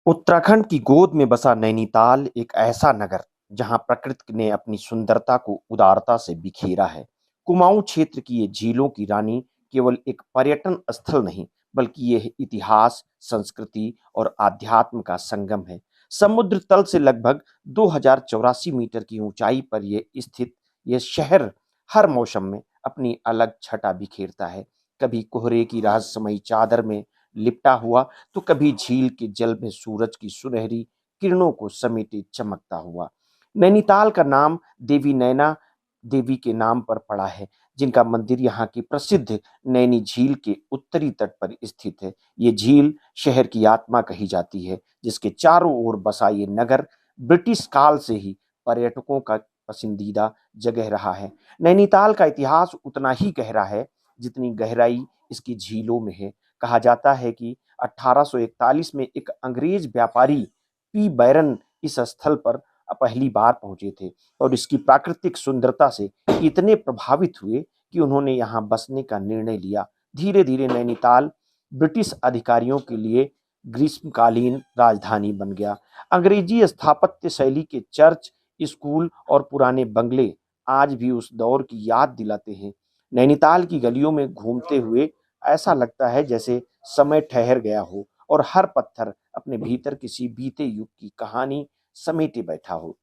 उत्तराखंड की गोद में बसा नैनीताल एक ऐसा नगर जहां प्रकृति ने अपनी सुंदरता को उदारता से बिखेरा है। कुमाऊं क्षेत्र की ये झीलों की रानी केवल एक पर्यटन स्थल नहीं, बल्कि यह इतिहास, संस्कृति और आध्यात्म का संगम है। समुद्र तल से लगभग 2084 मीटर की ऊंचाई पर यह स्थित यह शहर हर मौसम में अपनी अलग छटा बिखेरता है। कभी कोहरे की रहस्यमयी चादर में लिपटा हुआ, तो कभी झील के जल में सूरज की सुनहरी किरणों को समेटे चमकता हुआ। नैनीताल का नाम देवी नैना देवी के नाम पर पड़ा है, जिनका मंदिर यहाँ की प्रसिद्ध नैनी झील के उत्तरी तट पर स्थित है। ये झील शहर की आत्मा कही जाती है, जिसके चारों ओर बसा ये नगर ब्रिटिश काल से ही पर्यटकों का पसंदीदा जगह रहा है। नैनीताल का इतिहास उतना ही गहरा है जितनी गहराई इसकी झीलों में है। कहा जाता है कि 1841 में एक अंग्रेज व्यापारी पी बैरन इस स्थल पर पहली बार पहुंचे थे और इसकी प्राकृतिक सुंदरता से इतने प्रभावित हुए कि उन्होंने यहाँ बसने का निर्णय लिया। धीरे धीरे नैनीताल ब्रिटिश अधिकारियों के लिए ग्रीष्मकालीन राजधानी बन गया। अंग्रेजी स्थापत्य शैली के चर्च, स्कूल और पुराने बंगले आज भी उस दौर की याद दिलाते हैं। नैनीताल की गलियों में घूमते हुए ऐसा लगता है जैसे समय ठहर गया हो और हर पत्थर अपने भीतर किसी बीते युग की कहानी समेटे बैठा हो।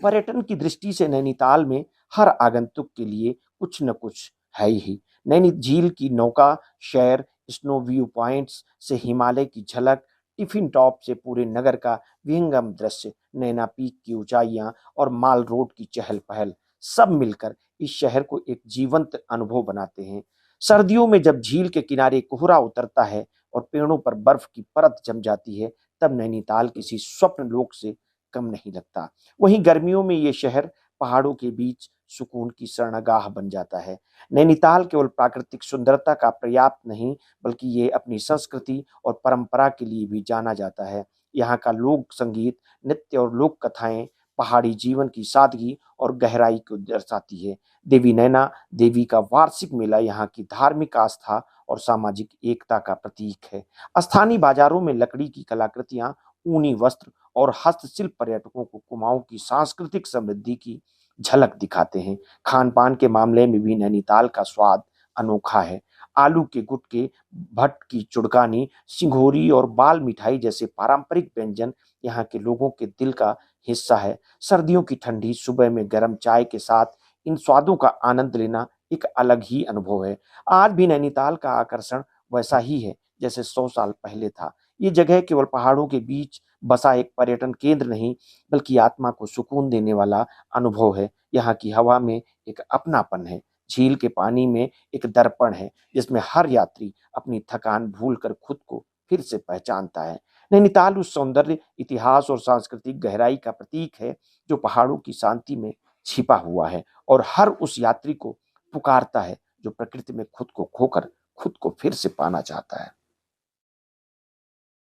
पर्यटन की दृष्टि से नैनीताल में हर आगंतुक के लिए कुछ न कुछ है ही। नैनी झील की नौका शहर, स्नो व्यू पॉइंट्स से हिमालय की झलक, टिफिन टॉप से पूरे नगर का विहंगम दृश्य, नैना पीक की ऊंचाइयां और माल रोड की चहल पहल, सब मिलकर इस शहर को एक जीवंत अनुभव बनाते हैं। सर्दियों में जब झील के किनारे कोहरा उतरता है और पेड़ों पर बर्फ की परत जम जाती है, तब नैनीताल किसी स्वप्न लोक से कम नहीं लगता। वहीं गर्मियों में ये शहर पहाड़ों के बीच सुकून की शरणगाह बन जाता है। नैनीताल केवल प्राकृतिक सुंदरता का पर्याप्त नहीं, बल्कि ये अपनी संस्कृति और परंपरा के लिए भी जाना जाता है। यहाँ का लोक संगीत, नृत्य और लोक कथाएं पहाड़ी जीवन की सादगी और गहराई को दर्शाती है। देवी नैना देवी का वार्षिक मेला यहाँ की धार्मिक आस्था और सामाजिक एकता का प्रतीक है। स्थानीय बाजारों में लकड़ी की कलाकृतियां, ऊनी वस्त्र और हस्तशिल्प पर्यटकों को कुमाऊं की सांस्कृतिक समृद्धि की झलक दिखाते हैं। खान पान के मामले में भी नैनीताल का स्वाद अनोखा है। आलू के गुटके, भट्ट की चुड़कानी, सिंघोरी और बाल मिठाई जैसे पारंपरिक व्यंजन यहाँ के लोगों के दिल का हिस्सा है। सर्दियों की ठंडी सुबह में गर्म चाय के साथ इन स्वादों का आनंद लेना एक अलग ही अनुभव है। आज भी नैनीताल का आकर्षण वैसा ही है जैसे 100 साल पहले था। ये जगह केवल पहाड़ों के बीच बसा एक पर्यटन केंद्र नहीं, बल्कि आत्मा को सुकून देने वाला अनुभव है। यहाँ की हवा में एक अपनापन है, झील के पानी में एक दर्पण है, जिसमें हर यात्री अपनी थकान भूलकर खुद को फिर से पहचानता है। नैनीताल उस सौंदर्य, इतिहास और सांस्कृतिक गहराई का प्रतीक है जो पहाड़ों की शांति में छिपा हुआ है और हर उस यात्री को पुकारता है जो प्रकृति में खुद को खोकर खुद को फिर से पाना चाहता है।